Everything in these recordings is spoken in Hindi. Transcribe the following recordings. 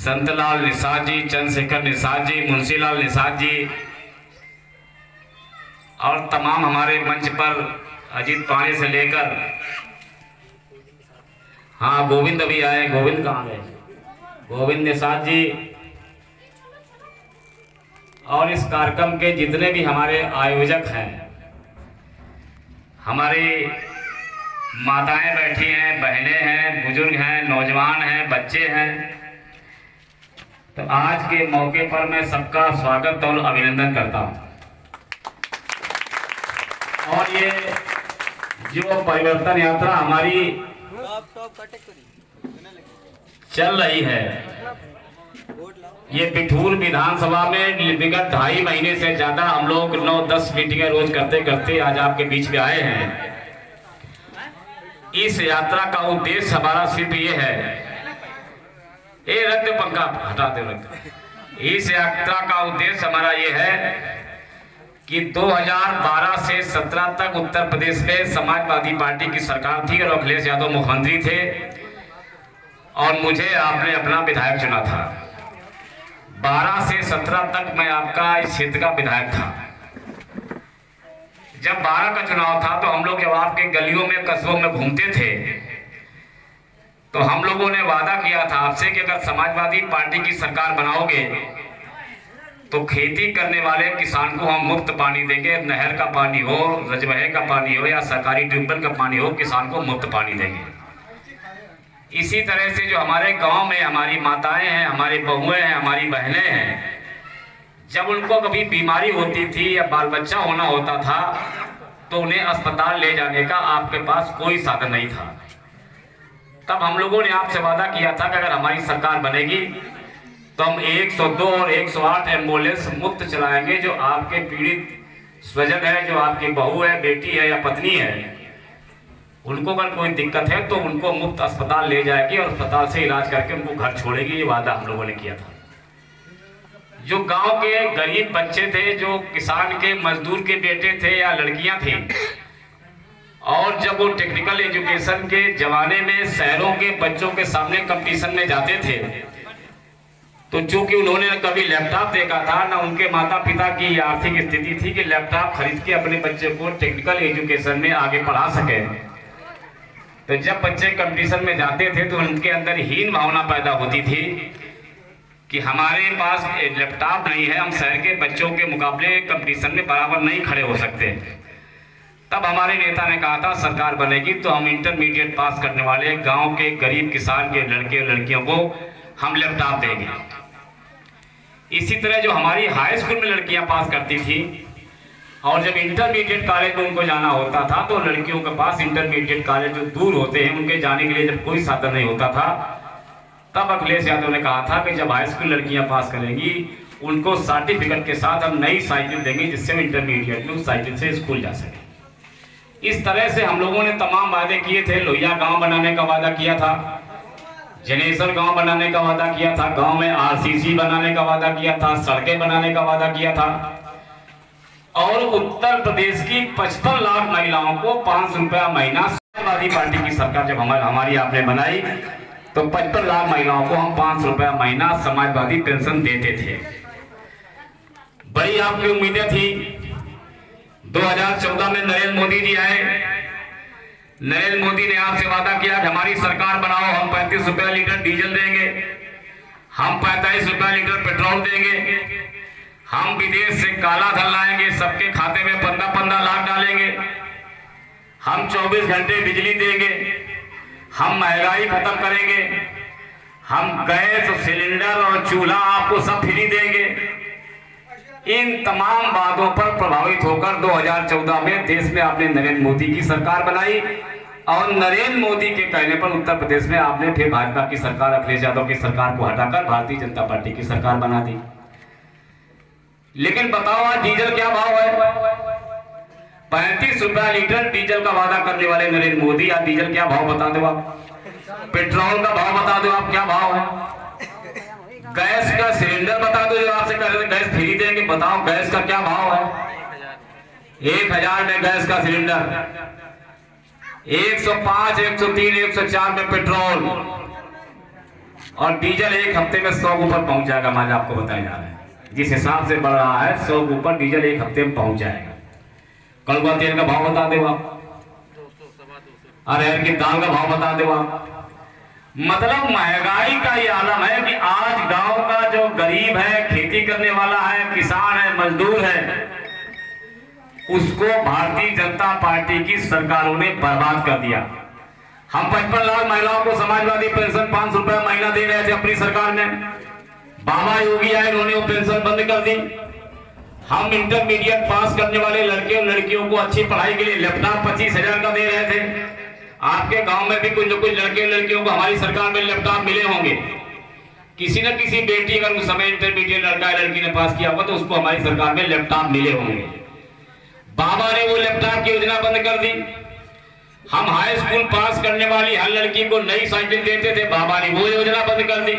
संतलाल निषाद जी, चंद्रशेखर निषाद जी, मुंशीलाल निषाद जी और तमाम हमारे मंच पर अजीत पांडे से लेकर, हाँ गोविंद अभी आए, गोविंद कहाँ गए, गोविंद निषाद जी और इस कार्यक्रम के जितने भी हमारे आयोजक हैं, हमारी माताएं बैठी हैं, बहनें हैं, बुजुर्ग हैं, नौजवान हैं, बच्चे हैं। तो आज के मौके पर मैं सबका स्वागत और अभिनंदन करता हूं। और ये जो परिवर्तन यात्रा हमारी चल रही है, ये पिठूर विधानसभा में विगत 2.5 महीने से ज्यादा हम लोग 9-10 मीटिंगें रोज करते करते आज आपके बीच में आए हैं। इस यात्रा का उद्देश्य हमारा सिर्फ ये है, ये रख दो पंखा, हटा दो रख दो। इस यात्रा का उद्देश्य हमारा ये है कि 2012 से 17 तक उत्तर प्रदेश में समाजवादी पार्टी की सरकार थी और अखिलेश यादव मुख्यमंत्री थे और मुझे आपने अपना विधायक चुना था। 12 से 17 तक मैं आपका इस क्षेत्र का विधायक था। जब 12 का चुनाव था तो हम लोग जब आपके गलियों में कस्बों में घूमते थे तो हम लोगों ने वादा किया था आपसे कि अगर समाजवादी पार्टी की सरकार बनाओगे तो खेती करने वाले किसान को हम मुफ्त पानी देंगे, नहर का पानी हो, रजबहे का पानी हो या सरकारी ट्यूबवेल का पानी हो, किसान को मुफ्त पानी देंगे। इसी तरह से जो हमारे गांव में हमारी माताएं हैं, हमारी बहुएं हैं, हमारी बहनें हैं, जब उनको कभी बीमारी होती थी या बाल बच्चा होना होता था तो उन्हें अस्पताल ले जाने का आपके पास कोई साधन नहीं था। तब हम लोगों ने आपसे वादा किया था कि अगर हमारी सरकार बनेगी तो हम 102 और 108 एम्बुलेंस मुफ्त चलाएंगे। जो आपके पीड़ित स्वजन है, जो आपकी बहू है, बेटी है या पत्नी है, उनको अगर कोई दिक्कत है तो उनको मुफ्त अस्पताल ले जाएगी और अस्पताल से इलाज करके उनको घर छोड़ेगी। ये वादा हम लोगों ने किया था। जो गांव के गरीब बच्चे थे, जो किसान के मजदूर के बेटे थे या लड़कियां थी, और जब वो टेक्निकल एजुकेशन के जमाने में शहरों के बच्चों के सामने कंपटीशन में जाते थे तो चूंकि उन्होंने कभी लैपटॉप देखा था, ना उनके माता पिता की आर्थिक स्थिति थी कि लैपटॉप खरीद के अपने बच्चे को टेक्निकल एजुकेशन में आगे पढ़ा सके, तो जब बच्चे कंपटीशन में जाते थे तो उनके अंदर हीन भावना पैदा होती थी कि हमारे पास लैपटॉप नहीं है, हम शहर के बच्चों के मुकाबले कंपटीशन में बराबर नहीं खड़े हो सकते। तब हमारे नेता ने कहा था सरकार बनेगी तो हम इंटरमीडिएट पास करने वाले गांव के गरीब किसान के लड़के और लड़कियों को हम लैपटॉप देंगे। इसी तरह जो हमारी हाई स्कूल में लड़कियां पास करती थी और जब इंटरमीडिएट कॉलेज में उनको जाना होता था तो लड़कियों के पास इंटरमीडिएट कॉलेज जो दूर होते हैं उनके जाने के लिए जब कोई साधन नहीं होता था, तब अखिलेश यादव ने कहा था कि जब हाई स्कूल लड़कियां पास करेंगी उनको सर्टिफिकेट के साथ हम नई साइकिल देंगे जिससे वो इंटरमीडिएट में उस साइकिल से स्कूल जा सके। इस तरह से हम लोगों ने तमाम वादे किए थे। लोहिया गांव बनाने का वादा किया था, जनेश्वर गांव बनाने का वादा किया था, गांव में आरसीसी बनाने का वादा किया था, सड़कें बनाने का वादा किया था और उत्तर प्रदेश की 55 लाख महिलाओं को 500 रुपया महीना, समाजवादी पार्टी की सरकार जब हमारी आपने बनाई तो 55 लाख महिलाओं को हम 500 रुपया महीना समाजवादी पेंशन देते थे। बड़ी आपकी उम्मीदें थी। 2014 में नरेंद्र मोदी जी आए। नरेंद्र मोदी ने आपसे वादा किया कि हमारी सरकार बनाओ, हम 35 रुपया लीटर डीजल देंगे, हम 45 रुपया लीटर पेट्रोल देंगे, हम विदेश से काला धन लाएंगे, सबके खाते में 15-15 लाख डालेंगे, हम 24 घंटे बिजली देंगे, हम महंगाई खत्म करेंगे, हम गैस सिलेंडर और चूल्हा आपको सब फ्री देंगे। इन तमाम बातों पर प्रभावित होकर 2014 में देश में आपने नरेंद्र मोदी की सरकार बनाई और नरेंद्र मोदी के कहने पर उत्तर प्रदेश में आपने फिर भाजपा की सरकार, अखिलेश यादव की सरकार को हटाकर भारतीय जनता पार्टी की सरकार बना दी। लेकिन बताओ आज डीजल क्या भाव है? 35 रुपया लीटर डीजल का वादा करने वाले नरेंद्र मोदी आज डीजल क्या भाव बता दो आप। पेट्रोल का भाव बता दो आप क्या भाव है। गैस का सिलेंडर बता दो, जो आपसे कह रहे थे गैस फ्री देंगे, बताओ गैस का क्या भाव है। 1000 में गैस का सिलेंडर, 105, 103, 104 में पेट्रोल। और डीजल एक हफ्ते में 100 के ऊपर पहुंच जाएगा। आज आपको बताया जा रहा है जिस हिसाब से बढ़ रहा है 100 के ऊपर डीजल एक हफ्ते में पहुंच जाएगा। कड़वा तेल का भाव बता दो आप, अरहर की दाल का भाव बता दो आप। मतलब महंगाई का ये आलम है कि आज गांव का जो गरीब है, खेती करने वाला है, किसान है, मजदूर है, उसको भारतीय जनता पार्टी की सरकारों ने बर्बाद कर दिया। हम 55 लाख महिलाओं को समाजवादी पेंशन 500 रुपए महीना दे रहे थे अपनी सरकार में। बाबा योगी आए, उन्होंने वो पेंशन बंद कर दी। हम इंटरमीडिएट पास करने वाले लड़के और लड़कियों को अच्छी पढ़ाई के लिए लैपटॉप 25,000 का दे रहे थे। आपके गांव में भी कुछ न कुछ लड़के लड़कियों को हमारी सरकार में लैपटॉप मिले होंगे। किसी न किसी बेटी अगर उस समय इंटरमीडिएट लड़का या लड़की ने पास किया होगा तो उसको हमारी सरकार में लैपटॉप मिले होंगे। बाबा ने वो लैपटॉप की योजना बंद कर दी। हम हाई स्कूल पास करने वाली हर लड़की को नई साइकिल देते थे, बाबा ने वो योजना बंद कर दी।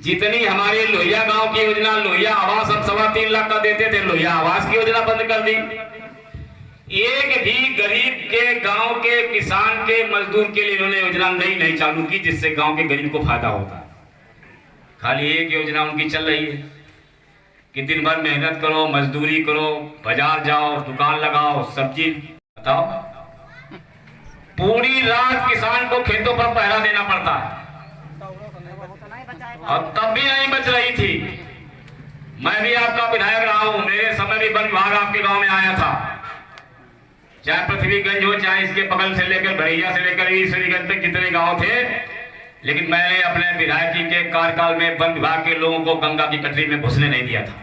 जितनी हमारे लोहिया गांव की योजना, लोहिया आवास हम 3.25 लाख का देते थे, लोहिया आवास की योजना बंद कर दी। एक भी गरीब के, गांव के, किसान के, मजदूर के लिए इन्होंने योजना नहीं चालू की जिससे गांव के गरीब को फायदा होता। खाली एक योजना उनकी चल रही है कि दिन भर मेहनत करो, मजदूरी करो, बाजार जाओ, दुकान लगाओ, सब्जी बताओ। पूरी रात किसान को खेतों पर पहरा देना पड़ता है और तब भी नहीं बच रही थी। मैं भी आपका विधायक रहा हूं, मेरे समय भी वन विभाग आपके गांव में आया था, चाहे पृथ्वीगंज हो, चाहे इसके बगल से लेकर भरैया से लेकर ईश्वरीगंज तक जितने गांव थे। लेकिन मैंने अपने विधायकी के कार्यकाल में वन विभाग के लोगों को गंगा की कटरी में घुसने नहीं दिया था।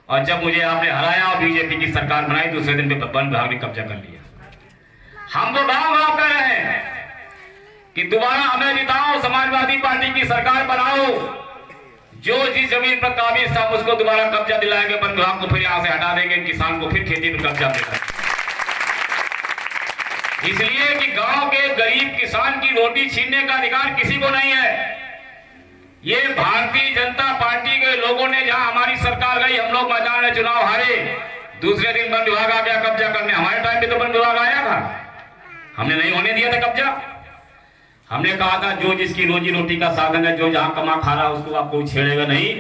और जब मुझे आपने हराया और बीजेपी की सरकार बनाई, दूसरे दिन पे वन विभाग ने कब्जा कर लिया। हम तो गाँव कह रहे हैं कि दोबारा हमें जिताओ, समाजवादी पार्टी की सरकार बनाओ, जो जिस जमीन पर काबिज था उसको दोबारा कब्जा दिलाएंगे, वन विभाग को फिर यहाँ से हटा देंगे, किसान को फिर खेती पर कब्जा देगा। इसलिए कि गांव के गरीब किसान की रोटी छीनने का अधिकार किसी को नहीं है। ये भारतीय जनता पार्टी के लोगों ने, जहां हमारी सरकार गई, हम लोग मैदान में चुनाव हारे, दूसरे दिन वन विभाग आ गया कब्जा करने। हमारे टाइम पे तो वन विभाग आया था, हमने नहीं होने दिया था कब्जा। हमने कहा था जो जिसकी रोजी रोटी का साधन है, जो जहां कमा खा रहा उसको आप कोई छेड़ेगा नहीं।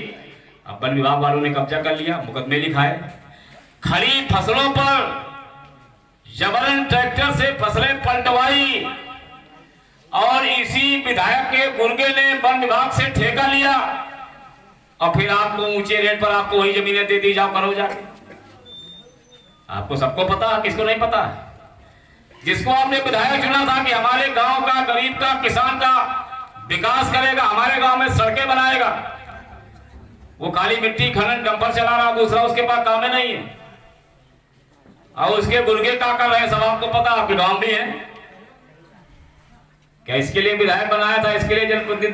अब वन विभाग वालों ने कब्जा कर लिया, मुकदमे लिखाए। खड़ी फसलों पर जबरन ट्रैक्टर से फसलें पलटवाई और इसी विधायक के गुर्गे ने वन विभाग से ठेका लिया और फिर आपको ऊंचे रेट पर आपको वही जमीनें दे दी, जाओ करो जाके। आपको सबको पता, किसको नहीं पता? जिसको आपने विधायक चुना था कि हमारे गांव का, गरीब का, किसान का विकास करेगा, हमारे गांव में सड़कें बनाएगा, वो काली मिट्टी खनन डंपर चला रहा, दूसरा उसके पास काम नहीं है। और उसके गुर्गे क्या कर रहे हैं सब आपको पता, आपके गांव भी है। क्या इसके लिए विधायक बनाया था? इसके लिए जनप्रतिनिधि